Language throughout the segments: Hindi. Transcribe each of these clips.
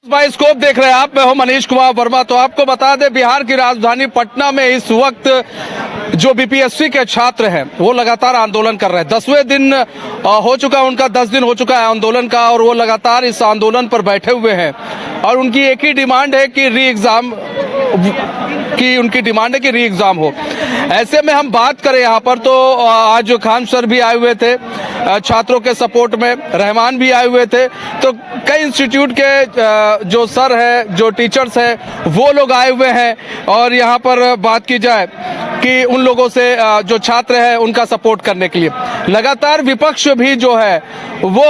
बाइस्कोप देख रहे हैं आप। मैं हूं मनीष कुमार वर्मा। तो आपको बता दें, बिहार की राजधानी पटना में इस वक्त जो बीपीएससी के छात्र हैं वो लगातार आंदोलन कर रहे हैं। 10वें दिन हो चुका उनका, 10 दिन हो चुका है आंदोलन का, और वो लगातार इस आंदोलन पर बैठे हुए हैं। और उनकी एक ही डिमांड है कि री एग्जाम हो। ऐसे में हम बात करें यहाँ पर, तो आज खान सर भी आए हुए थे छात्रों के सपोर्ट में, रहमान भी आए हुए थे। तो कई इंस्टीट्यूट के जो सर है, जो टीचर्स हैं, वो लोग आए हुए हैं। और यहाँ पर बात की जाए कि उन लोगों से जो छात्र हैं उनका सपोर्ट करने के लिए लगातार विपक्ष भी जो है वो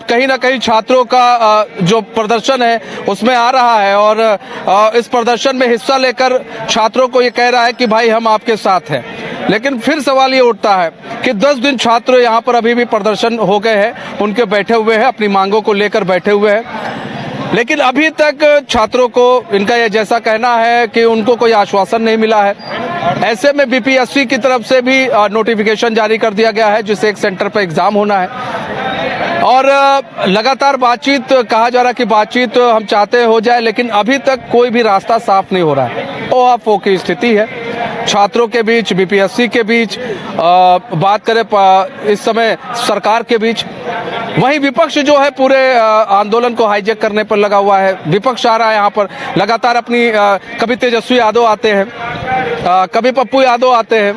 कहीं ना कहीं छात्रों का जो प्रदर्शन है उसमें आ रहा है। और इस प्रदर्शन में हिस्सा लेकर छात्रों को ये कह रहा है कि भाई हम आपके साथ हैं। लेकिन फिर सवाल ये उठता है कि 10 दिन छात्र यहाँ पर अभी भी प्रदर्शन हो गए हैं, उनके बैठे हुए हैं, अपनी मांगों को लेकर बैठे हुए हैं। लेकिन अभी तक छात्रों को इनका ये जैसा कहना है कि उनको कोई आश्वासन नहीं मिला है। ऐसे में बीपीएससी की तरफ से भी नोटिफिकेशन जारी कर दिया गया है जिससे एक सेंटर पर एग्जाम होना है। और लगातार बातचीत, कहा जा रहा है कि बातचीत हम चाहते हो जाए, लेकिन अभी तक कोई भी रास्ता साफ नहीं हो रहा है। ओ की स्थिति है छात्रों के बीच, बीपीएससी के बीच, बात करें इस समय सरकार के बीच। वहीं विपक्ष जो है पूरे आंदोलन को हाईजैक करने पर लगा हुआ है। विपक्ष आ रहा है यहाँ पर लगातार अपनी, कभी तेजस्वी यादव आते हैं, कभी पप्पू यादव आते हैं,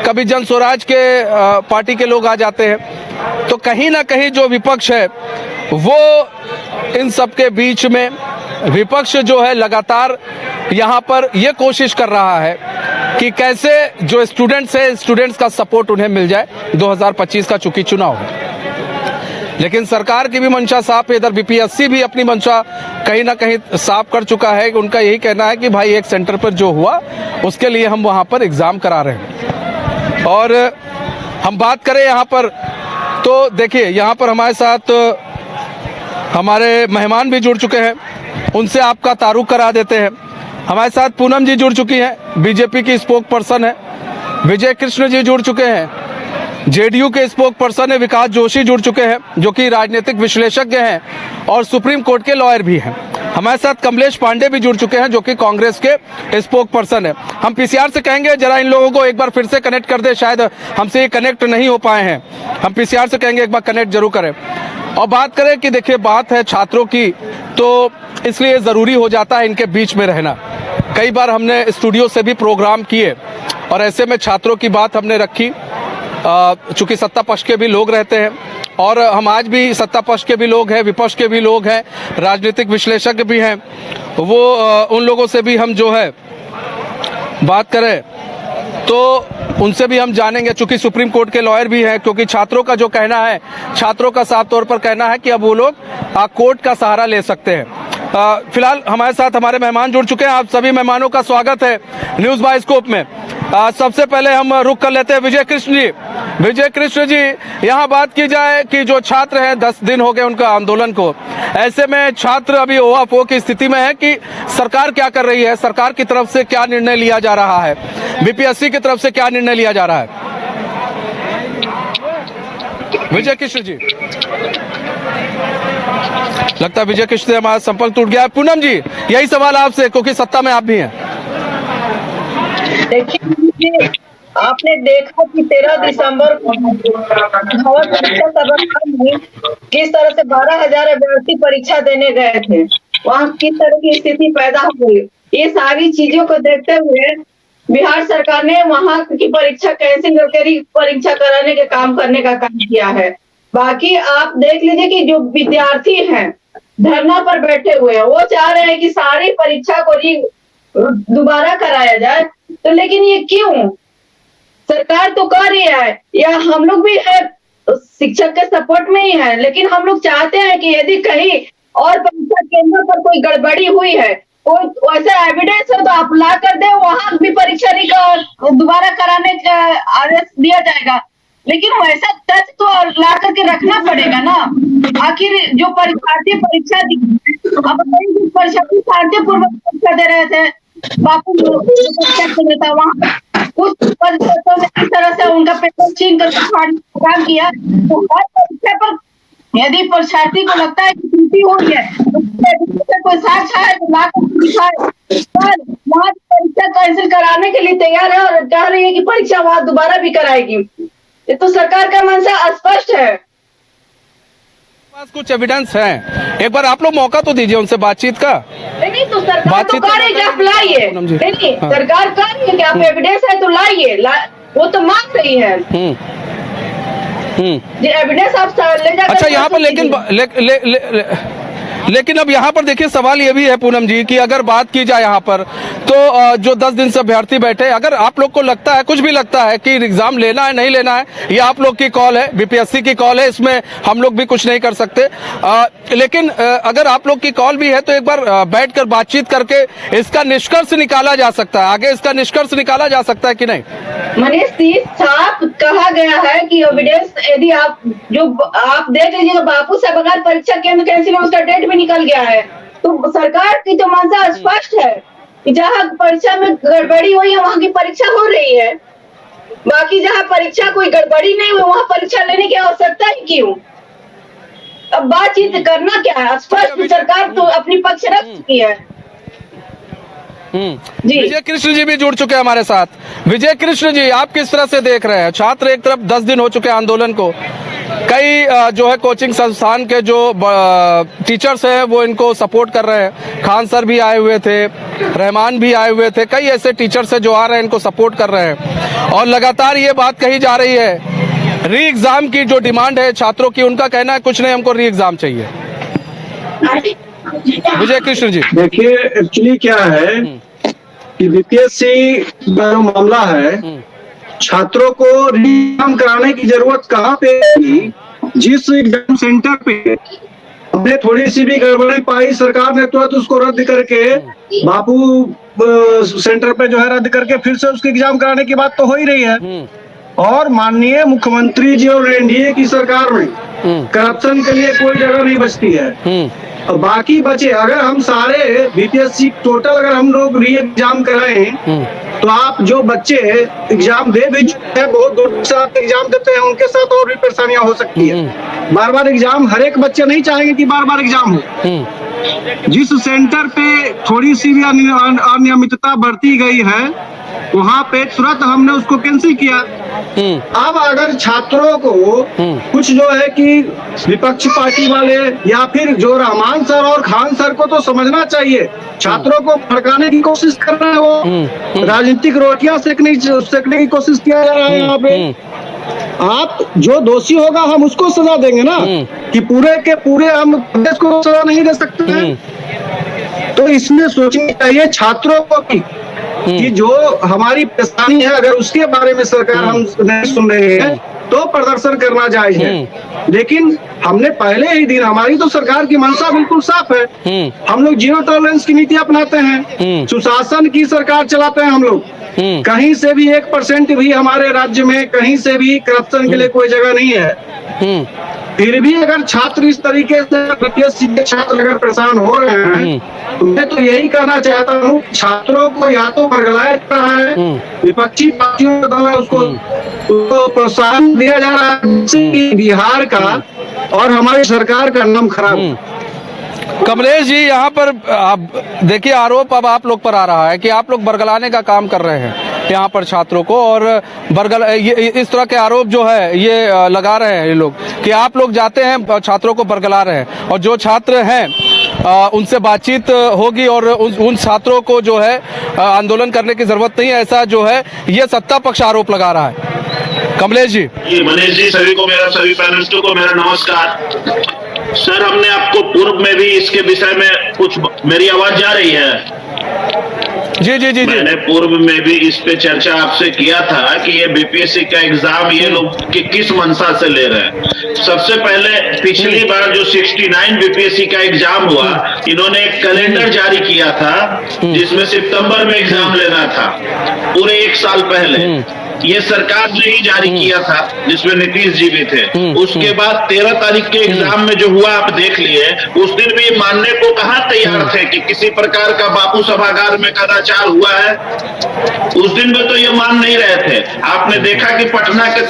कभी जन स्वराज के पार्टी के लोग आ जाते हैं। तो कहीं ना कहीं जो विपक्ष है वो इन सब के बीच में, विपक्ष जो है लगातार यहाँ पर ये कोशिश कर रहा है कि कैसे जो स्टूडेंट्स है, स्टूडेंट्स का सपोर्ट उन्हें मिल जाए। 2025 का चूंकि चुनाव है, लेकिन सरकार की भी मंशा साफ है। इधर बीपीएससी भी अपनी मंशा कहीं ना कहीं साफ कर चुका है। उनका यही कहना है कि भाई एक सेंटर पर जो हुआ उसके लिए हम वहां पर एग्जाम करा रहे हैं। और हम बात करें यहाँ पर, तो देखिए यहाँ पर हमारे साथ हमारे मेहमान भी जुड़ चुके हैं, उनसे आपका तारुफ करा देते हैं। हमारे साथ पूनम जी जुड़ चुकी हैं, बीजेपी की स्पोक पर्सन है। विजय कृष्ण जी जुड़ चुके हैं, जेडीयू के स्पोक पर्सन है। विकास जोशी जुड़ चुके हैं जो कि राजनीतिक विश्लेषज्ञ हैं और सुप्रीम कोर्ट के लॉयर भी हैं। हमारे साथ कमलेश पांडे भी जुड़ चुके हैं जो कि कांग्रेस के स्पोक पर्सन है। हम पीसीआर से कहेंगे जरा इन लोगों को एक बार फिर से कनेक्ट कर दे, शायद हमसे ये कनेक्ट नहीं हो पाए हैं। हम पीसीआर से कहेंगे एक बार कनेक्ट जरूर करें। और बात करें कि देखिए बात है छात्रों की, तो इसलिए जरूरी हो जाता है इनके बीच में रहना। कई बार हमने स्टूडियो से भी प्रोग्राम किए और ऐसे में छात्रों की बात हमने रखी। चूंकि सत्ता पक्ष के भी लोग रहते हैं और हम आज भी सत्ता पक्ष के भी लोग हैं, विपक्ष के भी लोग हैं, राजनीतिक विश्लेषज्ञ भी हैं, वो उन लोगों से भी हम जो है बात करें तो उनसे भी हम जानेंगे। चूंकि सुप्रीम कोर्ट के लॉयर भी हैं, क्योंकि छात्रों का जो कहना है, छात्रों का साफ तौर पर कहना है कि अब वो लोग कोर्ट का सहारा ले सकते हैं। फिलहाल हमारे साथ हमारे मेहमान जुड़ चुके हैं। आप सभी मेहमानों का स्वागत है न्यूज बाइस्कोप में। सबसे पहले हम रुख कर लेते हैं विजय कृष्ण जी। विजय कृष्ण जी, यहाँ बात की जाए कि जो छात्र हैं 10 दिन हो गए उनका आंदोलन को, ऐसे में छात्र अभी ओहापोह की स्थिति में है कि सरकार क्या कर रही है, सरकार की तरफ से क्या निर्णय लिया जा रहा है, बीपीएससी की तरफ से क्या निर्णय लिया जा रहा है। विजय कृष्ण जी, लगता है विजय कृष्ण से हमारा संपर्क टूट गया है। पूनम जी, यही सवाल आपसे, क्योंकि सत्ता में आप भी हैं। देखिए, आपने देखा कि 13 दिसंबर को किस तरह से 12,000 अभ्यर्थी परीक्षा देने गए थे, वहाँ किस तरह की स्थिति पैदा हो गई। ये सारी चीजों को देखते हुए बिहार सरकार ने वहाँ की परीक्षा कैंसिल करके परीक्षा कराने के काम करने का काम किया है। बाकी आप देख लीजिए कि जो विद्यार्थी हैं धरना पर बैठे हुए हैं, वो चाह रहे हैं कि सारी परीक्षा को दोबारा कराया जाए। तो लेकिन ये क्यों? सरकार तो कर रही है, या हम लोग भी है शिक्षक के सपोर्ट में ही है, लेकिन हम लोग चाहते हैं कि यदि कहीं और परीक्षा केंद्र पर कोई गड़बड़ी हुई है, कोई वैसा एविडेंस हो तो आप ला कर दे, वहां भी परीक्षा दोबारा कराने का आदेश दिया जाएगा। लेकिन वैसा तथ्य तो ला करके रखना पड़ेगा ना। आखिर जो परीक्षार्थी परीक्षा दी, अब परीक्षार्थी शांतिपूर्वक परीक्षा दे रहे थे, बापू था वहाँ कुछ इस तरह से उनका पेपर छीन कर काम किया। तो हर परीक्षा पर यदि परीक्षार्थी को लगता है कि त्रुटि हुई है तो कोई साक्ष है तो ला कर दिखाए। सर वहाँ की परीक्षा कैंसिल कराने के लिए तैयार है और कह रही है कि परीक्षा वहाँ दोबारा भी कराएगी। ये तो सरकार का मंशा स्पष्ट है। पास कुछ एविडेंस है, एक बार आप लोग मौका तो दीजिए उनसे बातचीत का। नहीं तो सरकार तो बातचीत कह रही है कि आप लाइए। पूनम जी। नहीं हाँ। सरकार कह रही है कि आप एविडेंस है तो लाइए, वो तो मांग रही है। जी एविडेंस आप ले जाकर। अच्छा यहाँ पर लेकिन अब यहाँ पर देखिए सवाल ये भी है पूनम जी कि अगर बात की जाए यहाँ पर तो जो 10 दिन से अभ्यर्थी बैठे, अगर आप लोग को लगता है, कुछ भी लगता है कि एग्जाम लेना है नहीं लेना है, ये आप लोग की कॉल है, बीपीएससी की कॉल है, इसमें हम लोग भी कुछ नहीं कर सकते। लेकिन अगर आप लोग की कॉल भी है तो एक बार बैठकर बातचीत करके इसका निष्कर्ष निकाला जा सकता है, आगे इसका निष्कर्ष निकाला जा सकता है कि नहीं? मनीष जी साफ कहा गया है कि एविडेंस यदि आप देख लीजिएगा, बापू साहब अगर परीक्षा केंद्र कैंसिल है उसका डेट भी निकल गया है, तो सरकार की तो मंशा स्पष्ट है कि जहाँ परीक्षा में गड़बड़ी हुई है वहाँ की परीक्षा हो रही है। बाकी जहाँ परीक्षा कोई गड़बड़ी नहीं हुई वहाँ परीक्षा लेने की आवश्यकता ही क्यों? अब बातचीत करना क्या है? स्पष्ट सरकार तो अपनी पक्ष रख चुकी है। विजय कृष्ण जी भी जुड़ चुके हैं हमारे साथ। विजय कृष्ण जी, आप किस तरह से देख रहे हैं? छात्र एक तरफ 10 दिन हो चुके हैं आंदोलन को, कई जो है कोचिंग संस्थान के जो टीचर्स हैं वो इनको सपोर्ट कर रहे हैं। खान सर भी आए हुए थे, रहमान भी आए हुए थे, कई ऐसे टीचर्स हैं जो आ रहे हैं, इनको सपोर्ट कर रहे हैं। और लगातार ये बात कही जा रही है, री एग्जाम की जो डिमांड है छात्रों की, उनका कहना है कुछ नहीं, हमको री एग्जाम चाहिए। विजय कृष्ण जी देखिए, एक्चुअली क्या है कि बीपीएससी का जो मामला है, छात्रों को री-एग्जाम कराने की जरूरत कहाँ पे थी? जिस एग्जाम सेंटर पे हमने थोड़ी सी भी गड़बड़ी पाई, सरकार ने तुरंत उसको रद्द करके बापू सेंटर पे जो है रद्द करके फिर से उसके एग्जाम कराने की बात तो हो ही रही है। और माननीय मुख्यमंत्री जी और एनडीए की सरकार में करप्शन के लिए कोई जगह नहीं बचती है। और बाकी बचे, अगर हम सारे बीपीएससी टोटल अगर हम लोग री एग्जाम कराएं तो आप जो बच्चे एग्जाम दे भी चुके हैं, बहुत दूर से आप एग्जाम देते हैं, उनके साथ और भी परेशानियां हो सकती है। बार बार एग्जाम, हर एक बच्चे नहीं चाहेंगे कि बार बार एग्जाम हो। जिस सेंटर पे थोड़ी सी भी अनियमितता बरती गई है वहाँ पे तुरंत हमने उसको कैंसिल किया। अब अगर छात्रों को कुछ जो है कि विपक्षी पार्टी वाले या फिर जो रहमान सर और खान सर को तो समझना चाहिए, छात्रों को भड़काने की कोशिश कर रहे हो, राजनीतिक रोटियां सेकने की कोशिश किया जा रहा है यहाँ पे। आप जो दोषी होगा हम उसको सजा देंगे ना, कि पूरे के पूरे हम देश को सजा नहीं दे सकते हैं। तो इसमें सोचना चाहिए छात्रों को कि जो हमारी परेशानी है अगर उसके बारे में सरकार हम नहीं सुन रहे हैं तो प्रदर्शन करना जायज है। लेकिन हमने पहले ही दिन, हमारी तो सरकार की मंशा बिल्कुल साफ है, हम लोग जीरो टॉलरेंस की नीति अपनाते हैं, सुशासन की सरकार चलाते हैं हम लोग। कहीं से भी 1% भी हमारे राज्य में कहीं से भी करप्शन के लिए कोई जगह नहीं है। फिर भी अगर छात्र इस तरीके से बीपीएससी के छात्र अगर परेशान हो रहे हैं तो मैं तो यही कहना चाहता हूँ, छात्रों को या तो बरगलाया जा रहा है, विपक्षी पार्टियों के द्वारा उसको प्रोत्साहन दिया जा रहा है, बिहार का और हमारी सरकार का नाम खराब। कमलेश जी, यहाँ पर आप देखिए, आरोप अब आप लोग पर आ रहा है कि आप लोग बरगलाने का काम कर रहे हैं यहाँ पर छात्रों को, और ये इस तरह के आरोप जो है ये लगा रहे हैं ये लोग कि आप लोग जाते हैं छात्रों को बरगला रहे हैं, और जो छात्र हैं उनसे बातचीत होगी और उन छात्रों को जो है आंदोलन करने की जरूरत नहीं है, ऐसा जो है ये सत्ता पक्ष आरोप लगा रहा है। कमलेश जी। मनीष जी, सभी पैनलिस्टों को मेरा नमस्कार। सर, हमने आपको पूर्व में भी इसके विषय में कुछ, मेरी आवाज जा रही है? जी। मैंने पूर्व में भी इस पे चर्चा आपसे किया था कि ये बीपीएससी का एग्जाम ये लोग किस मंशा से ले रहे हैं। सबसे पहले पिछली बार जो 69 बीपीएससी का एग्जाम हुआ, इन्होंने एक कैलेंडर जारी किया था जिसमें सितंबर में एग्जाम लेना था, पूरे 1 साल पहले। ये सरकार ने ही जारी किया था जिसमें नीतीश जी भी थे। उसके बाद 13 तारीख के एग्जाम में जो हुआ आप देख लिए, उस दिन भी मानने को कहाँ तैयार थे कि किसी प्रकार का बापू सभागार में कदाचार हुआ है। उस दिन में तो ये मान नहीं रहे थे। आपने देखा कि पटना के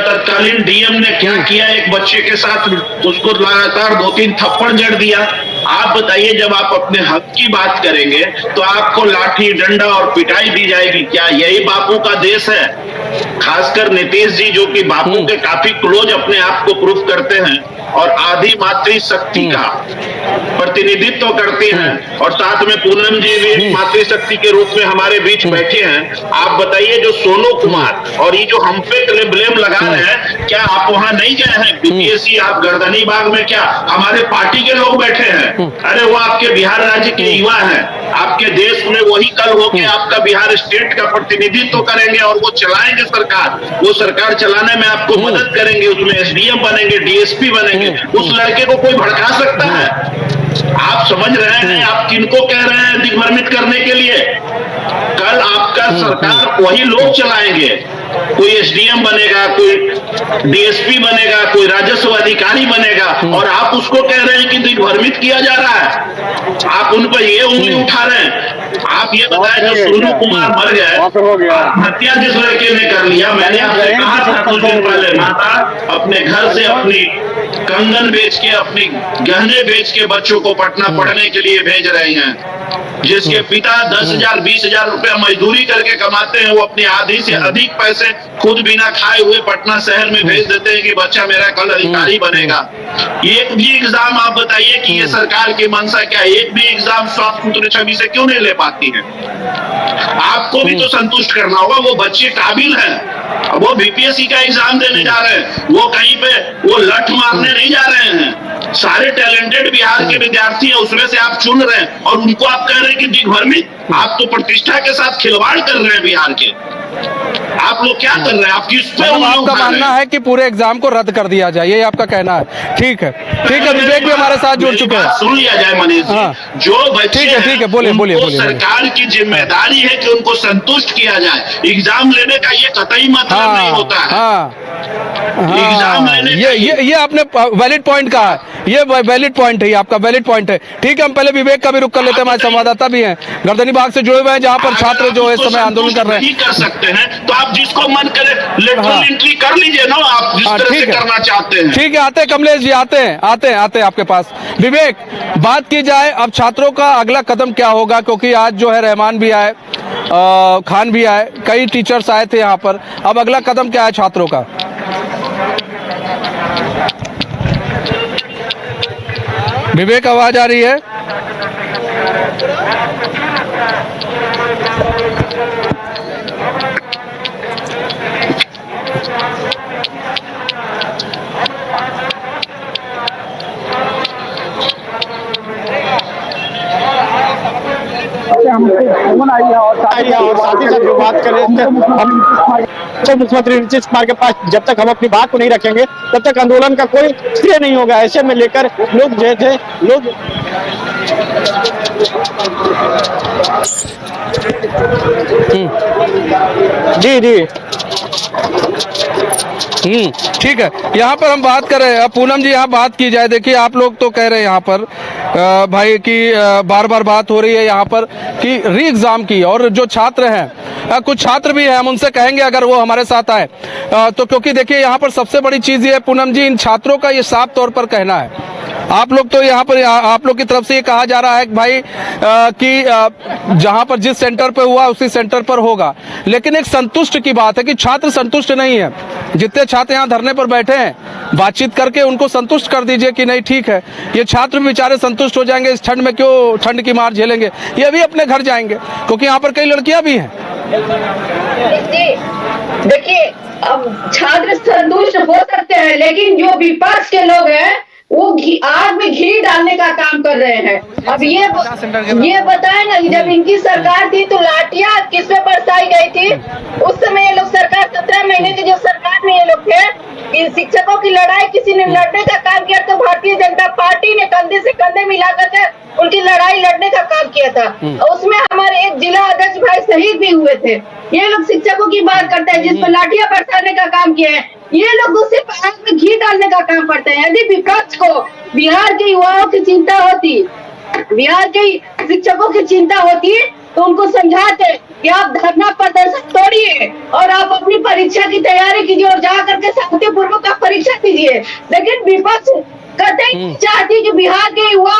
तत्कालीन डीएम ने क्या किया, एक बच्चे के साथ उसको लगातार 2-3 थप्पड़ जड़ दिया। आप बताइए, जब आप अपने हक की बात करेंगे तो आपको लाठी डंडा और पिटाई दी जाएगी क्या? यही बापू का देश है? खासकर नीतीश जी, जो कि बापू के काफी क्लोज अपने आप को प्रूफ करते हैं और आधी मातृशक्ति का प्रतिनिधित्व करती हैं, और साथ में पूनम जी भी मातृशक्ति के रूप में हमारे बीच बैठे हैं। आप बताइए, जो सोनू कुमार और ये जो हम पे ब्लेम लगा रहे हैं, क्या आप वहां नहीं गए हैं? बीपीएससी आप गर्दनी बाग में क्या हमारे पार्टी के लोग बैठे हैं? अरे वो आपके बिहार राज्य के युवा हैं, आपके देश में वही कल होके आपका बिहार स्टेट का प्रतिनिधित्व करेंगे और वो चलाएंगे सरकार। वो सरकार चलाने में आपको मदद करेंगे, उसमें एसडीएम बनेंगे, डीएसपी बनेंगे। उस लड़के को कोई भड़का सकता है? आप समझ रहे हैं आप किनको कह रहे हैं दिग्भ्रमित करने के लिए? कल आपका सरकार वही लोग चलाएंगे। कोई एसडीएम बनेगा, कोई डीएसपी बनेगा, कोई राजस्व अधिकारी बनेगा, और आप उसको कह रहे हैं कि दिग्भ्रमित किया जा रहा है। आप उन पर ये उंगली उठा रहे हैं। आप ये बताएं, जो सोनू कुमार मर गए, हत्या जिस लड़के ने कर लिया, मैंने आपसे कहा था कुछ दिन पहले, माता अपने घर से अपनी कंगन बेच के, अपनी गहने बेच के बच्चों को पटना पढ़ने के लिए भेज रहे हैं। जिसके पिता 10,000 20,000 रुपया मजदूरी करके कमाते हैं, वो अपनी आधी से अधिक पैसे खुद बिना खाए हुए पटना शहर में भेज देते हैं कि बच्चा मेरा कल अधिकारी बनेगा। एक भी एग्जाम आप बताइए कि ये सरकार की मंशा क्या है? एक भी एग्जाम साफ सुथरे छवि से क्यों नहीं ले पाती है? आपको भी तो संतुष्ट करना होगा। वो बच्चे काबिल हैं, वो बीपीएससी का एग्जाम देने जा रहे हैं, वो कहीं पे वो लठ मारने नहीं जा रहे हैं। सारे टैलेंटेड बिहार के विद्यार्थी हैं, उसमें से आप चुन रहे हैं और उनको आप कह रहे हैं कि दिग्भ्रमित। आप तो प्रतिष्ठा के साथ खिलवाड़ कर रहे हैं बिहार के। आप लोग क्या कर रहे हैं? आप किस पे आपका मानना है कि पूरे एग्जाम को रद्द कर दिया जाए, ये आपका कहना है? ठीक है, ठीक है। विवेक भी हमारे साथ जुड़ चुके हैं। सुन लिया जाए मनीष जी, जो बच्चे ठीक है, बोलिए बोलिए। सरकार की जिम्मेदारी है कि उनको संतुष्ट किया जाए। एग्जाम लेने का ये कतई मतलब नहीं होता है। एग्जाम लेने ये आपने वैलिड पॉइंट कहा है, ये वैलिड पॉइंट है, आपका वैलिड पॉइंट है। ठीक है, हम पहले विवेक का भी रुख कर लेते हैं। हमारे संवाददाता भी हैं गर्दनी बाग से जुड़े हुए हैं, जहाँ पर छात्र जो है इस समय आंदोलन कर रहे हैं। कर सकते हैं तो आप जिसको मन करे लेटरल एंट्री कर लीजिए ना, आप जिस तरह से करना चाहते हैं। ठीक है, आते हैं कमलेश जी, आते हैं आपके पास। विवेक, बात की जाए अब छात्रों का अगला कदम क्या होगा, क्योंकि आज जो है रहमान भी आए, खान भी आए, कई टीचर्स आए थे यहाँ पर। अब अगला कदम क्या है छात्रों का? विवेक, आवाज आ रही है? और साथ ही साथ जो बात करें हम तो मुख्यमंत्री नीतीश कुमार के पास जब तक हम अपनी बात को नहीं रखेंगे तब तक आंदोलन का कोई श्रेय नहीं होगा। ऐसे में लेकर लोग जो थे लोग जी ठीक है। यहाँ पर हम बात कर रहे हैं, पूनम जी यहाँ बात की जाए। देखिए, आप लोग तो कह रहे हैं यहाँ पर भाई कि बार बार बात हो रही है यहाँ पर कि री एग्जाम की, और जो छात्र हैं, कुछ छात्र भी हैं, हम उनसे कहेंगे अगर वो हमारे साथ आए तो, क्योंकि देखिए यहाँ पर सबसे बड़ी चीज़ ये है पूनम जी, इन छात्रों का ये साफ तौर पर कहना है, आप लोग तो यहाँ पर आप लोग की तरफ से ये कहा जा रहा है कि भाई कि जहाँ पर जिस सेंटर पे हुआ उसी सेंटर पर होगा, लेकिन एक संतुष्ट की बात है कि छात्र संतुष्ट नहीं है। जितने छात्र यहाँ धरने पर बैठे हैं, बातचीत करके उनको संतुष्ट कर दीजिए कि नहीं ठीक है, ये छात्र बेचारे संतुष्ट हो जाएंगे। इस ठंड में क्यों ठंड की मार झेलेंगे, ये भी अपने घर जाएंगे, क्योंकि यहाँ पर कई लड़कियां भी हैं। देखिए, अब छात्र संतुष्ट हो सकते हैं, लेकिन जो विपक्ष के लोग हैं वो आग में घी डालने का काम कर रहे हैं। अब ये बताएं ना, जब इनकी सरकार थी तो लाठियां किस पे बरसाई गई थी? उस समय ये लोग सरकार 17 महीने की जो सरकार में ये लोग थे, इन शिक्षकों की लड़ाई किसी ने लड़ने का काम किया तो भारतीय जनता पार्टी ने कंधे से कंधे मिलाकर के उनकी लड़ाई लड़ने का काम किया था। उसमें हमारे एक जिला अध्यक्ष भाई शहीद भी हुए थे। ये लोग शिक्षकों की बात करते हैं, जिस पर लाठियां बरसाने का काम किया है। ये लोग उससे आग में घी डालने का काम करते हैं। यदि विपक्ष को बिहार के युवाओं की चिंता होती, बिहार के शिक्षकों की चिंता होती, तो उनको समझाते कि आप धरना प्रदर्शन तोड़िए और आप अपनी परीक्षा की तैयारी कीजिए और जा करके शांतिपूर्वक आप परीक्षा दीजिए। लेकिन विपक्ष कतई नहीं चाहती कि बिहार के युवा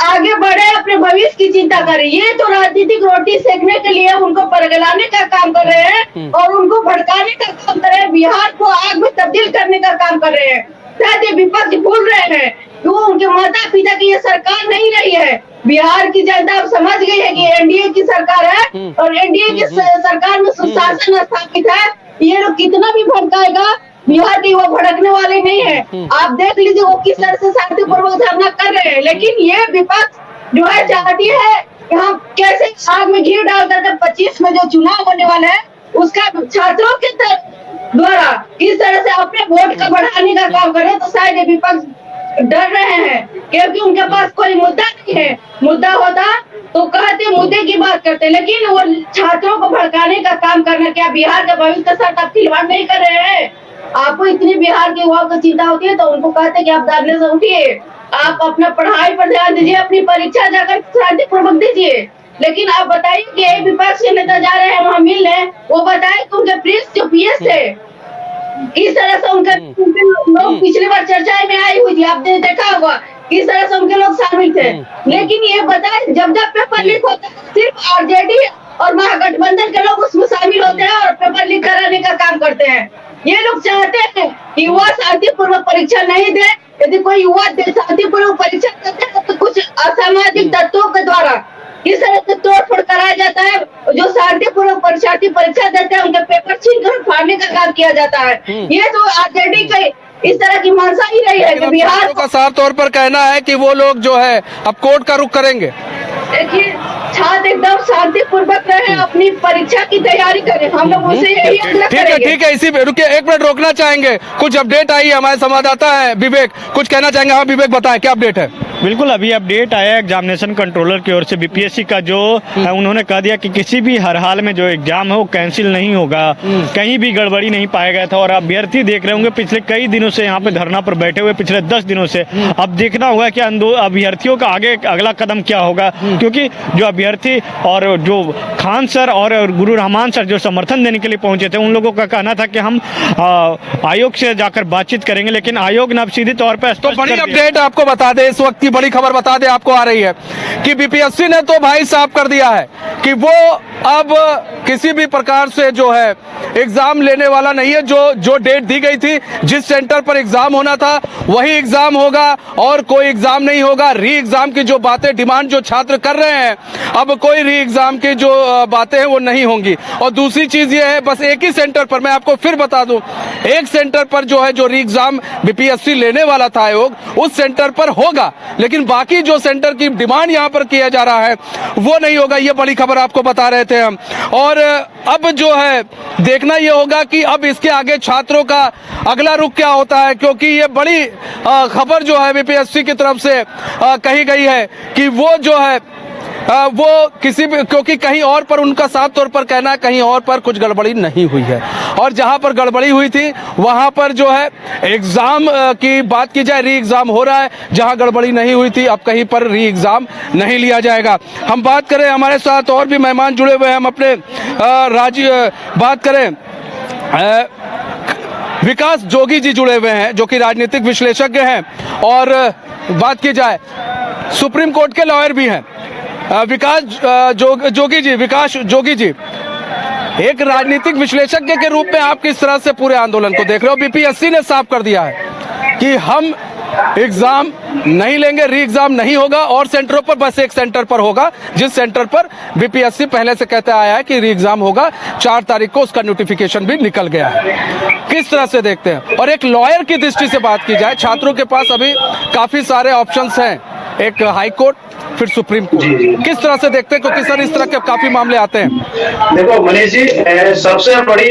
आगे बढ़े, अपने भविष्य की चिंता करे। ये तो राजनीतिक रोटी सेकने के लिए उनको परगलाने का काम कर रहे हैं और उनको भड़काने का काम कर रहे हैं, बिहार को आग में तब्दील करने का काम कर रहे हैं। शायद ये विपक्ष भूल रहे हैं कि वो उनके माता पिता की ये सरकार नहीं रही है। बिहार की जनता अब समझ गई है कि एनडीए की सरकार है और एनडीए की सरकार में सुशासन स्थापित है। ये लोग कितना भी भड़काएगा, बिहार के वो भड़कने वाले नहीं है। आप देख लीजिए वो किस तरह से शांतिपूर्वक धरना कर रहे हैं, लेकिन ये विपक्ष जो है चाहती है कि हम कैसे आग में घी डाल करके 25 में जो चुनाव होने वाला है उसका छात्रों के द्वारा किस तरह से अपने वोट का बढ़ाने का काम करें। तो शायद ये विपक्ष डर रहे हैं क्योंकि उनके पास कोई मुद्दा नहीं है। मुद्दा होता तो कहते मुद्दे की बात करते, लेकिन वो छात्रों को भड़काने का काम करना, क्या बिहार के भविष्य के साथ आप खिलवाड़ नहीं कर रहे हैं? आपको इतनी बिहार के युवाओं को चिंता होती है तो उनको कहते हैं कि आप दादले से उठिए, आप अपना पढ़ाई पर ध्यान दीजिए, अपनी परीक्षा जाकर शांतिपूर्वक दीजिए। लेकिन आप बताइए कि एक विपक्ष के नेता जा रहे हैं वहाँ मिलने, वो बताए कि उनके प्रिंस जो पीएस थे किस तरह से उनके लोग पिछली बार चर्चा में आई हुई थी, आपने देखा होगा किस तरह से उनके लोग शामिल थे। लेकिन ये बताए जब जब पेपर लीक होता है सिर्फ आरजेडी और महागठबंधन के लोग उसमें शामिल होते हैं और पेपर लीक कराने का काम करते हैं। ये लोग चाहते हैं कि युवा शांतिपूर्वक परीक्षा नहीं दे। यदि कोई युवा शांतिपूर्वक परीक्षा करते हैं तो कुछ असामाजिक तत्वों के द्वारा किस तरह से तोड़फोड़ कराया जाता है, जो शांतिपूर्वक परीक्षार्थी परीक्षा देते हैं उनके पेपर छीन कर फाड़ने का काम किया जाता है। ये तो आरजेडी का इस तरह की मंशा ही रही है कि बिहार का साफ तौर पर कहना है कि वो लोग जो है अब कोर्ट का रुख करेंगे। देखिए छात्र एकदम शांतिपूर्वक रहे, अपनी परीक्षा की तैयारी करें, हम लोग उसे यही आग्रह करेंगे। ठीक है, इसी रुकिए, एक मिनट रोकना चाहेंगे। कुछ अपडेट आई है, हमारे संवाददाता है विवेक, कुछ कहना चाहेंगे? हाँ विवेक बताएं क्या अपडेट है? बिल्कुल, अभी अपडेट आया एग्जामिनेशन कंट्रोलर की ओर से बीपीएससी का, जो उन्होंने कह दिया कि किसी भी हर हाल में जो एग्जाम है वो कैंसिल नहीं होगा, कहीं भी गड़बड़ी नहीं पाया गया था। और अभ्यर्थी देख रहे होंगे पिछले कई दिनों से यहाँ पे धरना पर बैठे हुए, पिछले 10 दिनों से। अब देखना होगा कि अभ्यर्थियों का आगे अगला कदम क्या होगा, क्योंकि जो अभ्यर्थी और जो खान सर और गुरु रहमान सर जो समर्थन देने के लिए पहुंचे थे, उन लोगों का कहना था कि हम आयोग से जाकर बातचीत करेंगे, लेकिन आयोग ने अब सीधे तौर पर तो बड़ी अपडेट आपको बता दे, इस वक्त की बड़ी खबर बता दे आपको आ रही है कि बीपीएससी ने तो भाई साफ कर दिया है कि वो अब किसी भी प्रकार से जो है एग्जाम लेने वाला नहीं है। जो डेट दी गई थी, जिस सेंटर पर एग्जाम होना था वही एग्जाम होगा और कोई एग्जाम नहीं होगा। री एग्जाम की जो बातें डिमांड जो छात्र कर रहे हैं, अब कोई री एग्जाम की जो बातें हैं वो नहीं होंगी। और दूसरी चीज ये है, बस एक ही सेंटर पर, मैं आपको फिर बता दूं, एक सेंटर पर जो है जो री एग्जाम बीपीएससी लेने वाला था आयोग, उस सेंटर पर होगा, लेकिन बाकी जो सेंटर की डिमांड यहाँ पर किया जा रहा है वो नहीं होगा। ये बड़ी खबर आपको बता रहे थे हम। और अब जो है देखना ये होगा कि अब इसके आगे छात्रों का अगला रुख क्या होता है, क्योंकि ये बड़ी खबर जो है बीपीएससी की तरफ से कही गई है कि वो जो है वो किसी भी, क्योंकि कहीं और पर उनका साफ तौर पर कहना है कहीं और पर कुछ गड़बड़ी नहीं हुई है, और जहां पर गड़बड़ी हुई थी वहां पर जो है एग्जाम की बात की जाए, री एग्जाम हो रहा है। जहां गड़बड़ी नहीं हुई थी अब कहीं पर री एग्जाम नहीं लिया जाएगा। हम बात करें, हमारे साथ और भी मेहमान जुड़े हुए हैं, हम अपने बात करें, विकास जोगी जी जुड़े हुए हैं जो कि राजनीतिक विश्लेषज्ञ हैं, और बात की जाए सुप्रीम कोर्ट के लॉयर भी हैं। विकास जोगी जी, एक राजनीतिक विश्लेषज्ञ के रूप में आप किस तरह से पूरे आंदोलन को देख रहे हो? बीपीएससी ने साफ कर दिया है कि हम एग्जाम नहीं लेंगे, री एग्जाम नहीं होगा, और सेंटरों पर बस एक सेंटर पर होगा, जिस सेंटर पर बीपीएससी पहले से कहता आया है कि री एग्जाम होगा। 4 तारीख को उसका नोटिफिकेशन भी निकल गया है। किस तरह से देखते हैं? और एक लॉयर की दृष्टि से बात की जाए, छात्रों के पास अभी काफी सारे ऑप्शंस हैं, एक हाई कोर्ट, फिर सुप्रीम कोर्ट। किस तरह से देखते हैं, क्योंकि सर इस तरह के काफी मामले आते हैं? देखो मनीष जी, सबसे बड़ी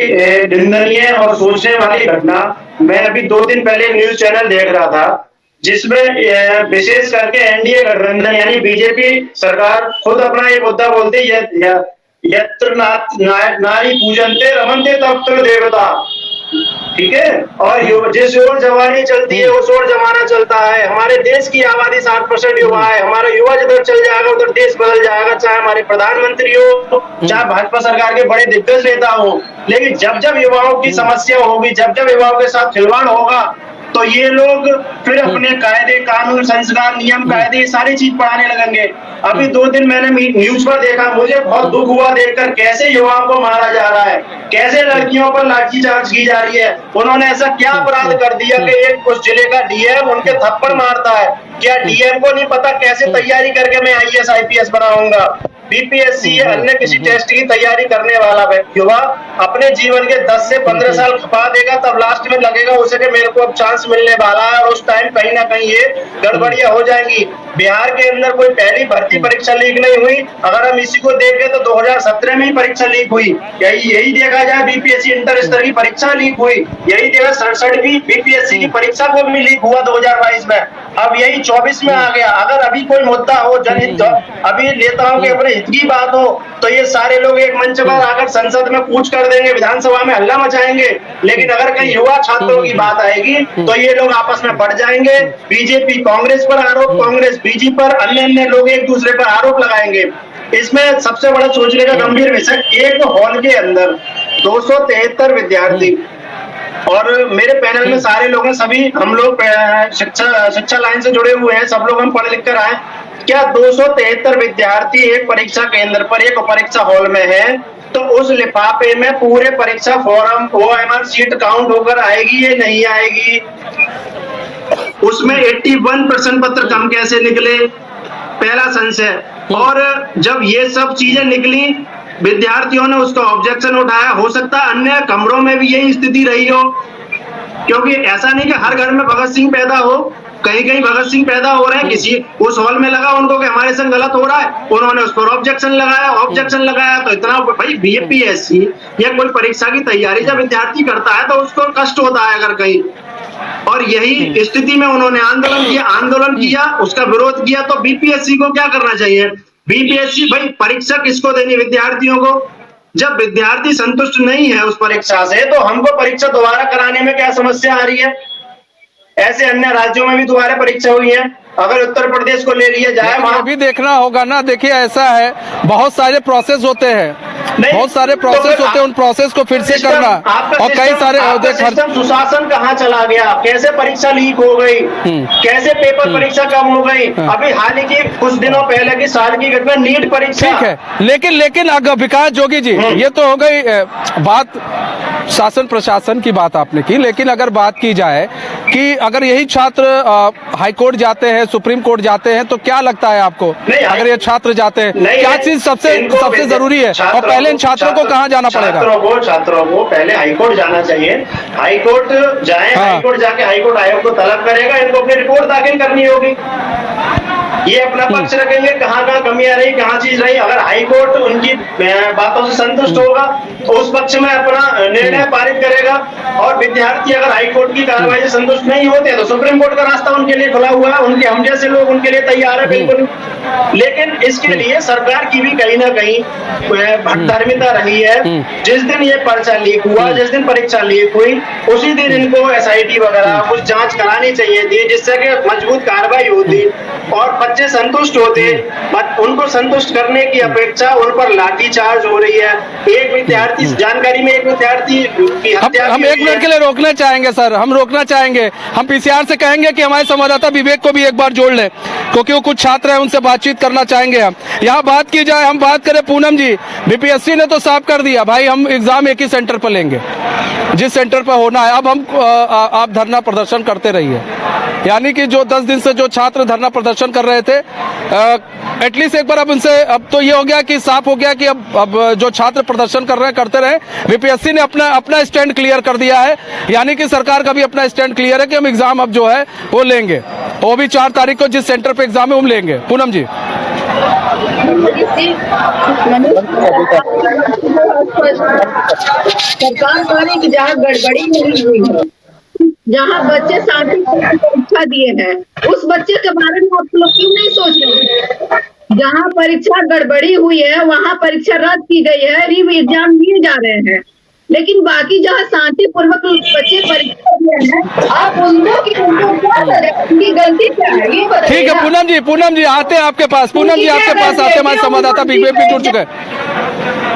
निंदनीय और सोचने वाली घटना, मैं अभी 2 दिन पहले न्यूज चैनल देख रहा था जिसमें विशेष करके एनडीए गठबंधन यानी बीजेपी सरकार खुद अपना ये मुद्दा बोलती है, यत्र नारी पूजनते रमनते तत्र देवता, ठीक है। और जिस ओर जवानी चलती है उस ओर जमाना चलता है। हमारे देश की आबादी 7% युवा है, हमारा युवा जिधर चल जाएगा उधर देश बदल जाएगा, चाहे हमारे प्रधानमंत्री हो, चाहे भाजपा सरकार के बड़े दिग्गज नेता हो। लेकिन जब जब युवाओं की समस्या होगी, जब जब युवाओं के साथ खिलवाड़ होगा, तो ये लोग फिर अपने कायदे कानून संस्कार नियम कायदे ये सारी चीज पढ़ाने लगेंगे। अभी 2 दिन मैंने न्यूज पर देखा, मुझे बहुत दुख हुआ देखकर कैसे युवाओं को मारा जा रहा है, कैसे लड़कियों पर लाठीचार्ज की जा रही है। उन्होंने ऐसा क्या अपराध कर दिया कि एक उस जिले का डीएम उनके थप्पड़ मारता है। क्या डीएम को नहीं पता कैसे तैयारी करके मैं आईएएस आईपीएस बनाऊंगा? बीपीएससी या अन्य किसी टेस्ट की तैयारी करने वाला युवा अपने जीवन के 10 से 15 साल खपा देगा, तब लास्ट में लगेगा उसे कि मेरे को अब चांस मिलने वाला है, और उस टाइम कहीं ना कहीं ये गड़बड़ियां हो जाएंगी। बिहार के अंदर कोई पहली भर्ती परीक्षा लीक नहीं हुई। अगर हम इसी को देखें तो 2017 में ही परीक्षा लीक हुई। यही देखा जाए, बीपीएससी इंटर स्तर की परीक्षा लीक हुई। यही देखा 67वीं बीपीएससी की परीक्षा को भी लीक हुआ 2022 में। अब यही 24 में आ गया। अगर अभी कोई मुद्दा हो जनहित, अभी नेताओं के अपने हित की बात हो, तो ये सारे लोग एक मंच पर आकर संसद में कूच कर देंगे, विधानसभा में हल्ला मचाएंगे। लेकिन अगर कहीं युवा छात्रों की बात आएगी तो ये लोग आपस में बढ़ जाएंगे। बीजेपी कांग्रेस पर आरोप, कांग्रेस बीजेपी पर, अन्य लोग एक दूसरे पर आरोप लगाएंगे। इसमें सबसे बड़ा सोचने का गंभीर विषय, एक हॉल के अंदर 273 विद्यार्थी, और मेरे पैनल में सारे लोग हैं, सभी हम लोग शिक्षा लाइन से जुड़े हुए हैं, सब लोग हम पढ़ लिख कर आए। क्या 273 विद्यार्थी एक परीक्षा केंद्र पर, एक परीक्षा हॉल में है, तो उस लिफाफे में पूरे परीक्षा फॉर्म ओएमआर सीट काउंट होकर आएगी या नहीं आएगी? उसमें 81 प्रश्न पत्र कम कैसे निकले? पहला संशय। और जब ये सब चीजें निकली, विद्यार्थियों ने उसका ऑब्जेक्शन उठाया। हो सकता है अन्य कमरों में भी यही स्थिति रही हो, क्योंकि ऐसा नहीं कि हर घर में भगत सिंह पैदा हो, कहीं कहीं भगत सिंह पैदा हो रहे हैं। किसी उस हॉल में लगा उनको कि हमारे संग गलत हो रहा है, उन्होंने उस पर ऑब्जेक्शन लगाया तो इतना, भाई बीपीएससी या कोई परीक्षा की तैयारी जब विद्यार्थी करता है तो उसको कष्ट होता है अगर कहीं। और यही स्थिति में उन्होंने आंदोलन किया, उसका विरोध किया। तो बीपीएससी को क्या करना चाहिए? बीपीएससी भाई परीक्षा किसको देनी? विद्यार्थियों को। जब विद्यार्थी संतुष्ट नहीं है उस परीक्षा से, तो हमको परीक्षा दोबारा कराने में क्या समस्या आ रही है? ऐसे अन्य राज्यों में भी दोबारा परीक्षा हुई है। अगर उत्तर प्रदेश को ले लिया जाए, वहां भी देखना होगा ना। देखिए ऐसा है, बहुत सारे प्रोसेस होते हैं, बहुत सारे प्रोसेस होते हैं, उन प्रोसेस को फिर से करना, और कई सारे सुशासन कहाँ चला गया? कैसे परीक्षा लीक हो गई? कैसे पेपर परीक्षा कम हो गई? अभी हाल ही की कुछ दिनों पहले की साल की घटना नीट परीक्षा। ठीक है, लेकिन विकास जोगी जी, ये तो हो गई बात शासन प्रशासन की बात आपने की। लेकिन अगर बात की जाए कि अगर यही छात्र हाई कोर्ट जाते हैं, सुप्रीम कोर्ट जाते हैं, तो क्या लगता है आपको? अगर ये छात्र जाते हैं, क्या चीज सबसे जरूरी है? और पहले इन छात्रों को कहाँ जाना पड़ेगा? छात्रों को पहले हाईकोर्ट जाना चाहिए। हाईकोर्ट जाए, हाईकोर्ट जाके हाईकोर्ट आयोग को तलब करेगा, इनको अपनी रिपोर्ट दाखिल करनी होगी। ये अपना पक्ष रखेंगे, कहाँ कहाँ कमियां रही, कहाँ चीज रही। अगर हाईकोर्ट उनकी बातों से संतुष्ट होगा तो उस पक्ष में अपना निर्णय पारित करेगा। और विद्यार्थी अगर हाईकोर्ट की कार्रवाई से संतुष्ट नहीं होते तो सुप्रीम कोर्ट का रास्ता उनके लिए खुला हुआ है। उनके हम जैसे लोग उनके लिए तैयार है बिल्कुल। लेकिन इसके लिए सरकार की भी कहीं ना कहीं भटधर्मिता रही है। जिस दिन ये पर्चा लीक हुआ, जिस दिन परीक्षा लीक हुई, उसी दिन इनको एसआईटी वगैरह कुछ जांच करानी चाहिए थी, जिससे कि मजबूत कार्रवाई होती और बच्चे संतुष्ट होते। उनको संतुष्ट करने की अपेक्षा उन पर लाठीचार्ज हो रही है। एक विद्यार्थी जानकारी में, एक विद्यार्थी की हत्या। हम 1 मिनट के लिए रोकना चाहेंगे सर, हम रोकना चाहेंगे। हम पीसीआर से कहेंगे कि हमारे संवाददाता विवेक को भी एक बार जोड़ ले, क्योंकि वो कुछ छात्र हैं, उनसे बातचीत करना चाहेंगे। हम यहाँ बात की जाए, हम बात करें पूनम जी, बीपीएससी ने तो साफ कर दिया भाई, हम एग्जाम एक ही सेंटर पर लेंगे, जिस सेंटर पर होना है। अब हम आप धरना प्रदर्शन करते रहिए, यानी कि जो 10 दिन से जो छात्र धरना प्रदर्शन कर रहे थे, एटलीस्ट एक बार अब उनसे, अब तो ये हो गया कि साफ हो गया कि अब जो छात्र प्रदर्शन कर रहे हैं करते रहे। बीपीएससी ने अपना स्टैंड क्लियर कर दिया है, यानी कि सरकार का भी अपना स्टैंड क्लियर है कि हम एग्जाम अब जो है वो लेंगे, वो भी 4 तारीख को जिस सेंटर पे एग्जाम है हम लेंगे। पूनम जी, सरकार करे कि जहाँ गड़बड़ी नहीं हुई है, जहाँ बच्चे शांति परीक्षा दिए हैं, उस बच्चे के बारे में आप लोग क्यों नहीं सोच रहे? जहाँ परीक्षा गड़बड़ी हुई है वहाँ परीक्षा रद्द की गई है, री एग्जाम लिए जा रहे हैं। लेकिन बाकी जहाँ शांतिपूर्वक बच्चे परीक्षा दिए हैं, आप उनको उनकी गलती क्या है ये बताइए। ठीक है पूनम जी आते हैं आपके पास, पूनम जी आपके पास आते हैं, हमारे संवाददाता विवेक भी जुड़ चुके हैं।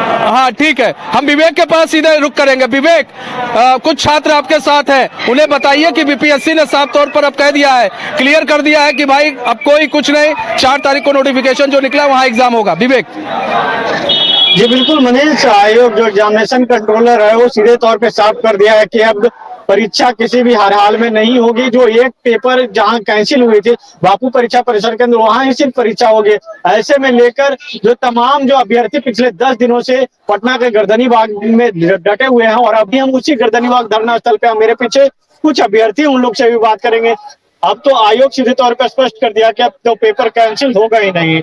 हाँ ठीक है, हम विवेक के पास सीधे रुक करेंगे। विवेक, कुछ छात्र आपके साथ हैं, उन्हें बताइए कि बीपीएससी ने साफ तौर पर अब कह दिया है, क्लियर कर दिया है कि भाई अब कोई कुछ नहीं, 4 तारीख को नोटिफिकेशन जो निकला वहां एग्जाम होगा। विवेक जी बिल्कुल मनीष, आयोग जो एग्जामिनेशन कंट्रोलर है वो सीधे तौर पे साफ कर दिया है कि अब परीक्षा किसी भी हर हाल में नहीं होगी। जो एक पेपर जहां कैंसिल हुई थी बापू परीक्षा परिसर के अंदर, वहां ही सिर्फ परीक्षा होगी। ऐसे में लेकर जो तमाम जो अभ्यर्थी पिछले 10 दिनों से पटना के गर्दनी बाग में डटे हुए हैं, और अभी हम उसी गर्दनी बाग धरना स्थल पे, मेरे पीछे कुछ अभ्यर्थी, उन लोग से भी बात करेंगे। अब तो आयोग सीधे तौर पर स्पष्ट कर दिया कि अब तो पेपर कैंसिल होगा ही नहीं।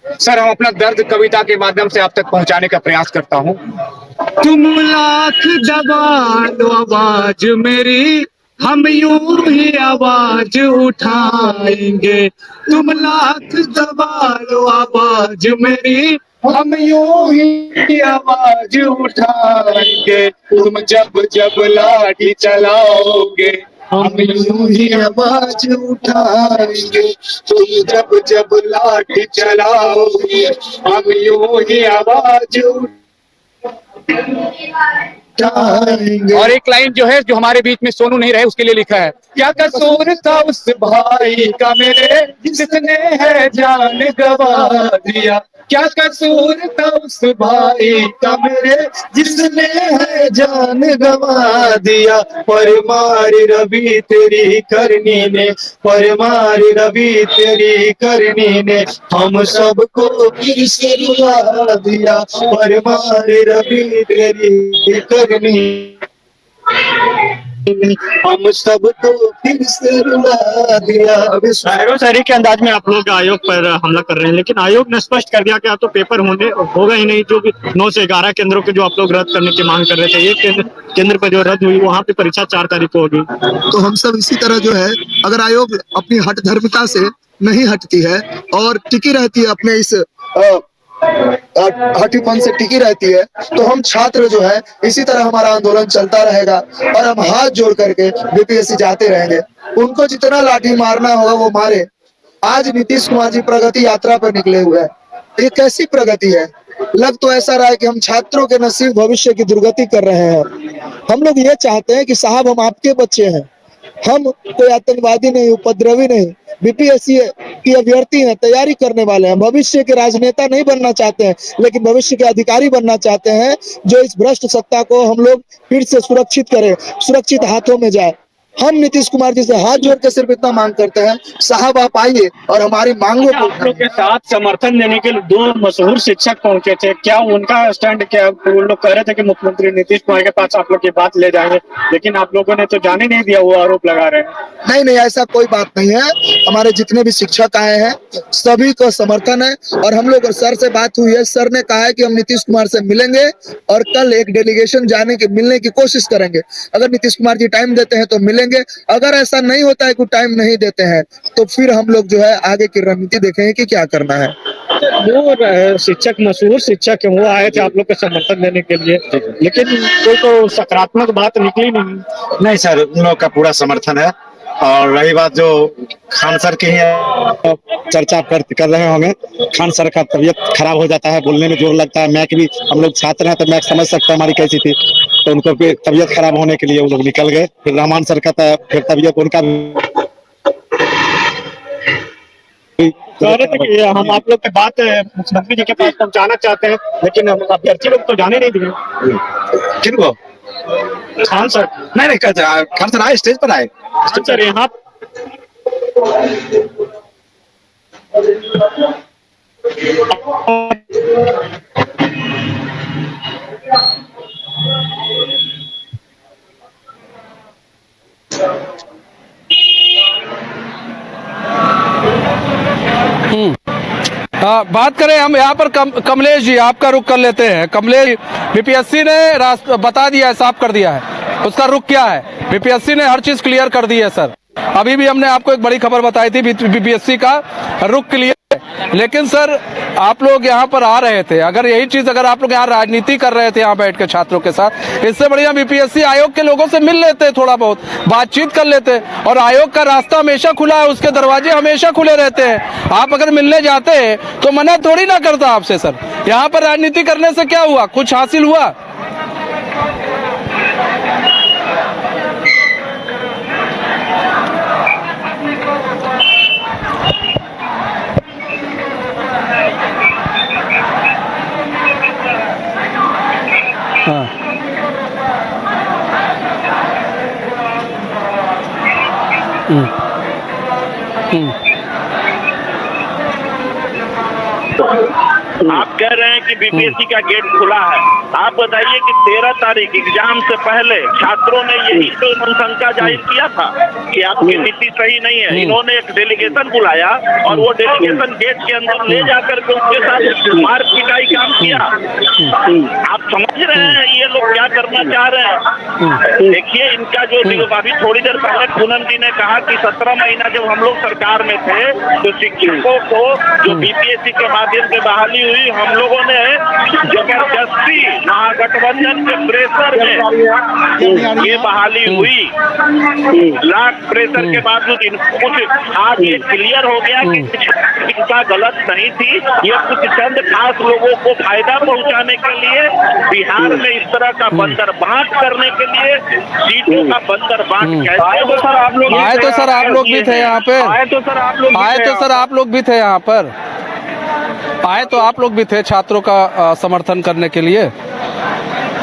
सर, हम अपना दर्द कविता के माध्यम से आप तक पहुंचाने का प्रयास करता हूं। तुम लाख दबा लो आवाज मेरी, हम यूं ही आवाज उठाएंगे। तुम लाख दबा लो आवाज मेरी, हम यूं ही आवाज उठाएंगे। तुम जब जब लाठी चलाओगे, हम यूं ही आवाज उठाएंगे। तुम जब जब लाठी चलाओगे, हम यूं ही आवाज उठाएंगे। और एक लाइन जो है, जो हमारे बीच में सोनू नहीं रहे, उसके लिए लिखा है, क्या कसूर था उस भाई का मेरे, जिसने है जान गवा दिया। क्या कसूर था उस भाई का मेरे, जिसने है जान गवा दिया। परमार रवि तेरी करनी ने, परमार रवि तेरी करनी ने, हम सबको फिर से रुला दिया। परमार रवि तेरी करनी, हम सबको फिर से रुला दिया। शायरो शायरी के अंदाज में आप लोग आयोग पर हमला कर रहे हैं, लेकिन आयोग ने स्पष्ट कर दिया कि अब तो पेपर होगा ही नहीं। जो 9 से 11 केंद्रों के जो आप लोग रद्द करने की मांग कर रहे थे, एक केंद्र पर जो रद्द हुई, वहाँ पे परीक्षा 4 तारीख को होगी। तो हम सब इसी तरह जो है, अगर आयोग अपनी हठ धर्मिता से नहीं हटती है और टिकी रहती है अपने इस हठीपन से टिकी रहती है, तो हम छात्र जो है इसी तरह हमारा आंदोलन चलता रहेगा और हम हाथ जोड़ करके बीपीएससी जाते रहेंगे। उनको जितना लाठी मारना होगा वो मारे। आज नीतीश कुमार जी प्रगति यात्रा पर निकले हुए हैं। ये कैसी प्रगति है? लग तो ऐसा रहा है कि हम छात्रों के नसीब भविष्य की दुर्गति कर रहे हैं। हम लोग ये चाहते हैं कि साहब, हम आपके बच्चे हैं, हम कोई आतंकवादी नहीं, उपद्रवी नहीं, बीपीएससी की अभ्यर्थी हैं, तैयारी करने वाले हैं। भविष्य के राजनेता नहीं बनना चाहते हैं, लेकिन भविष्य के अधिकारी बनना चाहते हैं, जो इस भ्रष्ट सत्ता को हम लोग फिर से सुरक्षित करें, सुरक्षित हाथों में जाए। हम नीतीश कुमार जी से हाथ जोड़ के सिर्फ इतना मांग करते हैं, साहब आप आइए और हमारी मांगों को। आप लोग के साथ समर्थन देने के लिए 2 मशहूर शिक्षक पहुंचे थे, क्या उनका स्टैंड क्या? वो लोग कह रहे थे कि मुख्यमंत्री नीतीश कुमार के पास आप लोग की बात ले जाएंगे, लेकिन आप लोगों ने तो जाने नहीं दिया, वो आरोप लगा रहे हैं। नहीं, ऐसा कोई बात नहीं है। हमारे जितने भी शिक्षक आए हैं सभी को समर्थन है, और हम लोग सर से बात हुई है। सर ने कहा है कि हम नीतीश कुमार से मिलेंगे और कल एक डेलीगेशन मिलने की कोशिश करेंगे। अगर नीतीश कुमार जी टाइम देते हैं तो मिलेंगे, अगर ऐसा नहीं होता है कि टाइम नहीं देते हैं तो फिर हम लोग जो है आगे की रणनीति देखेंगे कि क्या करना है। वो शिक्षक, मशहूर शिक्षक है, वो आए थे आप लोग का समर्थन देने के लिए, लेकिन कोई तो सकारात्मक बात निकली नहीं। नहीं सर, उन लोग का पूरा समर्थन है। और रही बात जो खान सर की ही चर्चा कर रहे होंगे, खान सर का तबीयत खराब हो जाता है, बोलने में जोर लगता है। मैक भी, हम लोग छात्र हैं तो मैक समझ सकते हैं हमारी कैसी थी, तो उनको तबीयत खराब होने के लिए वो लोग निकल गए। फिर रहमान सर का फिर तबीयत उनका हम आप लोग की बात मुख्यमंत्री जी के पास पहुंचाना चाहते हैं, लेकिन अभ्यर्थी लोग तो जाने नहीं दिए। किनको? खान सर नहीं, खान सर आए, स्टेज पर आए। सर यहाँ बात करें हम यहाँ पर कमलेश जी, आपका रुख कर लेते हैं। कमलेश, बीपीएससी ने रास्ता बता दिया है, साफ कर दिया है, उसका रुख क्या है? बीपीएससी ने हर चीज क्लियर कर दी है सर। अभी भी हमने आपको एक बड़ी खबर बताई थी, बीपीएससी का रुख क्लियर है। लेकिन सर आप लोग यहाँ पर आ रहे थे, अगर यही चीज अगर आप लोग यहाँ राजनीति कर रहे थे यहाँ बैठ के छात्रों के साथ, इससे बढ़िया बीपीएससी आयोग के लोगों से मिल लेते, थोड़ा बहुत बातचीत कर लेते। और आयोग का रास्ता हमेशा खुला है, उसके दरवाजे हमेशा खुले रहते हैं। आप अगर मिलने जाते तो मना थोड़ी ना करता आपसे सर। यहाँ पर राजनीति करने से क्या हुआ, कुछ हासिल हुआ? हाँ। आप कह रहे हैं कि बीपीएससी का गेट खुला है। आप बताइए कि 13 तारीख एग्जाम से पहले छात्रों ने यही तो अनुशंसा जाहिर किया था कि आपकी नीति सही नहीं है। इन्होंने एक डेलीगेशन बुलाया और वो डेलीगेशन गेट के अंदर ले जाकर के उनके साथ मार पिटाई काम किया। आप समझ रहे हैं ये लोग क्या करना चाह रहे हैं? देखिए इनका जो अभी थोड़ी देर पहले पूनम जी ने कहा कि 17 महीना जब हम लोग सरकार में थे तो शिक्षकों को जो बीपीएससी के माध्यम से बहाली हुई, हम लोगों ने जबरदस्ती महागठबंधन के प्रेशर में ये बहाली हुई। लाख प्रेशर के बावजूद कुछ आज ये क्लियर हो गया कि इनका गलत नहीं थी। ये कुछ चंद खास लोगों को फायदा पहुंचाने के लिए बिहार में इस तरह का बंदरबांट करने के लिए सीटों का बंदरबांट कैसे आए तो सर आप लोग भी थे यहाँ पे, आए तो सर आप लोग भी थे यहाँ पर, आए तो आप लोग भी थे छात्रों का समर्थन करने के लिए।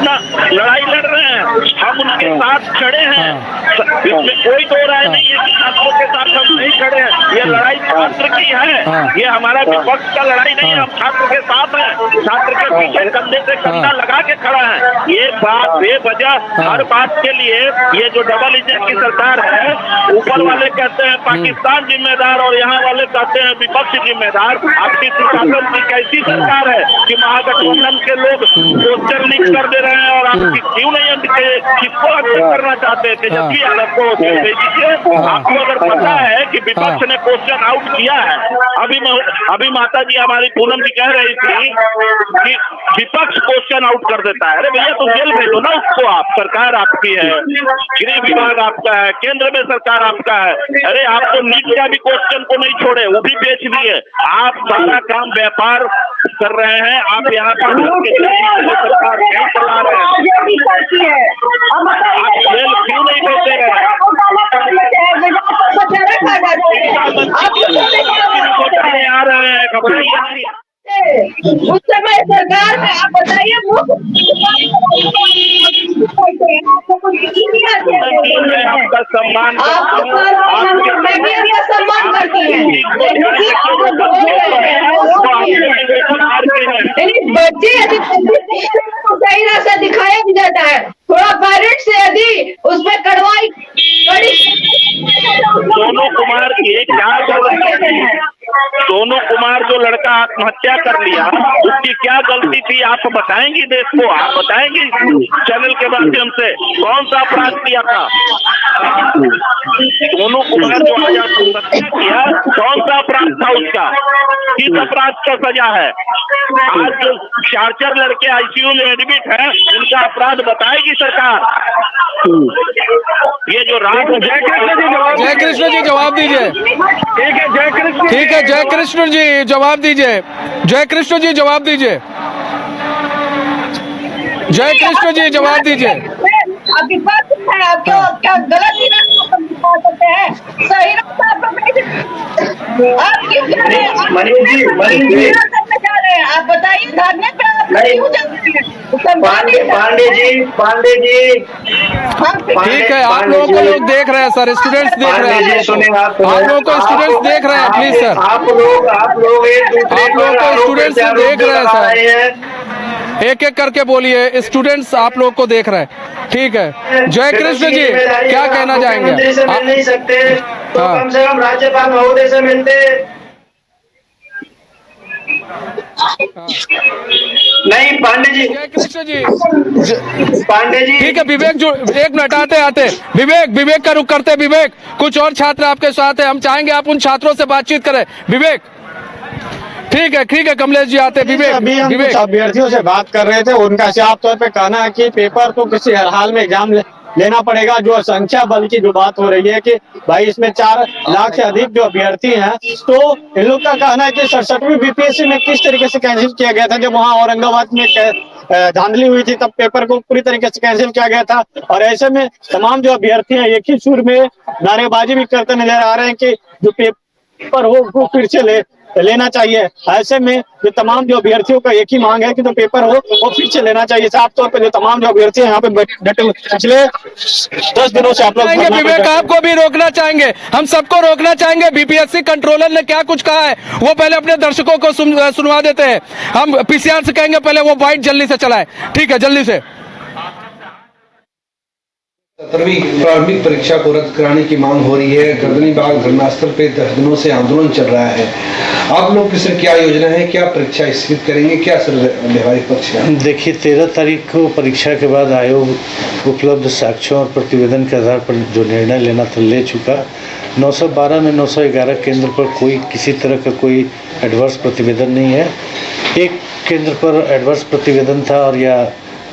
ना लड़ाई लड़ रहे हैं, हम उनके साथ खड़े हैं। इसमें कोई दो राय नहीं है कि छात्रों के साथ हम नहीं खड़े हैं। ये लड़ाई छात्र की है, ये हमारा विपक्ष का लड़ाई नहीं है। हम छात्र के साथ हैं, छात्र के पीछे कंधे से कंधा लगा के खड़ा है। ये बात बेवजह हर बात के लिए ये जो डबल इंजन की सरकार है, ऊपर वाले कहते हैं पाकिस्तान जिम्मेदार और यहाँ वाले कहते हैं विपक्ष जिम्मेदार। आपकी सुशासन की कैसी सरकार है कि महागठबंधन के लोग पोस्टर लीक कर दे रहे हैं और आप क्यों नहीं किसको अंतर करना चाहते थे? जबकि आपको आपको अगर पता है कि विपक्ष ने क्वेश्चन आउट किया है, अभी माता जी हमारी पूनम जी कह रही थी कि विपक्ष क्वेश्चन आउट कर देता है। अरे भैया तो जेल भेजो ना उसको, आप सरकार आपकी है, गृह विभाग आपका है, केंद्र में सरकार आपका है। अरे आप तो नीट का भी क्वेश्चन को नहीं छोड़े, वो भी बेच दिए। आप सारा काम व्यापार कर रहे हैं। आप यहाँ पर सरकार नहीं चला रहे हैं, आप जेल क्यों नहीं भेजते रहे? आ रहे हैं घबराइए। उस समय सरकार में आप बताइए आपका सम्मान सम्मान करती है। बच्चे यदि सही रास्ता दिखाया भी जाता है, थोड़ा पेरेंट्स से यदि उसमें कार्रवाई सोनू कुमार की क्या गलती थी? सोनू कुमार जो लड़का आत्महत्या कर लिया, उसकी क्या गलती थी? आप बताएंगी देश को, आप बताएंगी चैनल के माध्यम से कौन सा अपराध किया था? सोनू कुमार जो आज आत्महत्या किया, कौन सा अपराध था उसका? किस अपराध का सजा है? आज जो 4 लड़के आईसीयू में एडमिट हैं, उनका अपराध बताएगी सरकार? ये जो रात जय कृष्ण जी जवाब दीजिए। ठीक है, जय कृष्ण। ठीक है, जय कृष्ण जी जवाब दीजिए। जय कृष्ण जी जवाब दीजिए। जय कृष्ण जी जवाब दीजिए। आपकी बात है, आप क्या गलत ही बता सकते हैं? सही रास्ता आप क्यों जा रहे हैं? मनीष जी करने जा रहे हैं, आप बताइए धरने पे आप क्यों जा रहे हैं? पांडे जी ठीक है, आप लोगों को लोग देख रहे हैं सर, स्टूडेंट्स देख रहे हैं, आप लोगों को स्टूडेंट्स देख रहे हैं, प्लीज सर आप लोग एक दूसरे को स्टूडेंट्स देख रहे हैं सर, एक एक करके बोलिए। स्टूडेंट्स आप लोग को देख रहे हैं, ठीक है। जय कृष्ण जी क्या कहना चाहेंगे? मिल नहीं सकते तो कम से कम राज्यपाल महोदय से मिलते। नहीं पांडे जी, जय कृष्ण जी पांडे जी ठीक है। विवेक जो एक मिनट आते विवेक का रुख करते। विवेक, कुछ और छात्र आपके साथ है, हम चाहेंगे आप उन छात्रों से बातचीत करें। विवेक ठीक है कमलेश जी आते अभी विवेक हम कुछ विवेक अभ्यर्थियों से बात कर रहे थे, उनका साफ तौर पे कहना है कि पेपर तो किसी हर हाल में एग्जाम लेना पड़ेगा। जो संख्या बल की जो बात हो रही है कि भाई इसमें 4 लाख से अधिक जो अभ्यर्थी हैं, तो इन लोग का कहना है कि 67वीं बीपीएससी में किस तरीके से कैंसिल किया गया था, जब वहां औरंगाबाद में धांधली हुई थी तब पेपर को पूरी तरीके से कैंसिल किया गया था। और ऐसे में तमाम जो अभ्यर्थी हैं एक ही सुर में नारेबाजी भी करते नजर आ रहे हैं कि जो पेपर हो वो फिर से लेना चाहिए। ऐसे में जो तमाम जो अभ्यर्थियों का एक ही मांग है कि जो पेपर हो वो फिर से लेना चाहिए। साफ तौर पर जो तमाम जो अभ्यर्थी हैं यहाँ पे डटे हुए पिछले 10 दिनों से आप लोग विवेक आपको भी रोकना चाहेंगे, हम सबको रोकना चाहेंगे। बीपीएससी कंट्रोलर ने क्या कुछ कहा है वो पहले अपने दर्शकों को सुनवा देते हैं। हम पीसीआर से कहेंगे पहले वो बाइट जल्दी से चलाएं। ठीक है, जल्दी से। 17वीं प्रारंभिक परीक्षा को रद्द कराने की मांग हो रही है। गर्दनीबाग धरनास्थल पे 10 दिनों से आंदोलन चल रहा है। आप लोग की सर क्या योजना है, क्या परीक्षा स्थगित करेंगे, क्या सर व्यवहारिक पक्ष है? देखिए 13 तारीख को परीक्षा के बाद आयोग उपलब्ध साक्ष्यों और प्रतिवेदन के आधार पर जो निर्णय लेना था ले चुका। 912 में 911 केंद्र पर कोई किसी तरह का कोई एडवर्स प्रतिवेदन नहीं है। एक केंद्र पर एडवर्स प्रतिवेदन था और या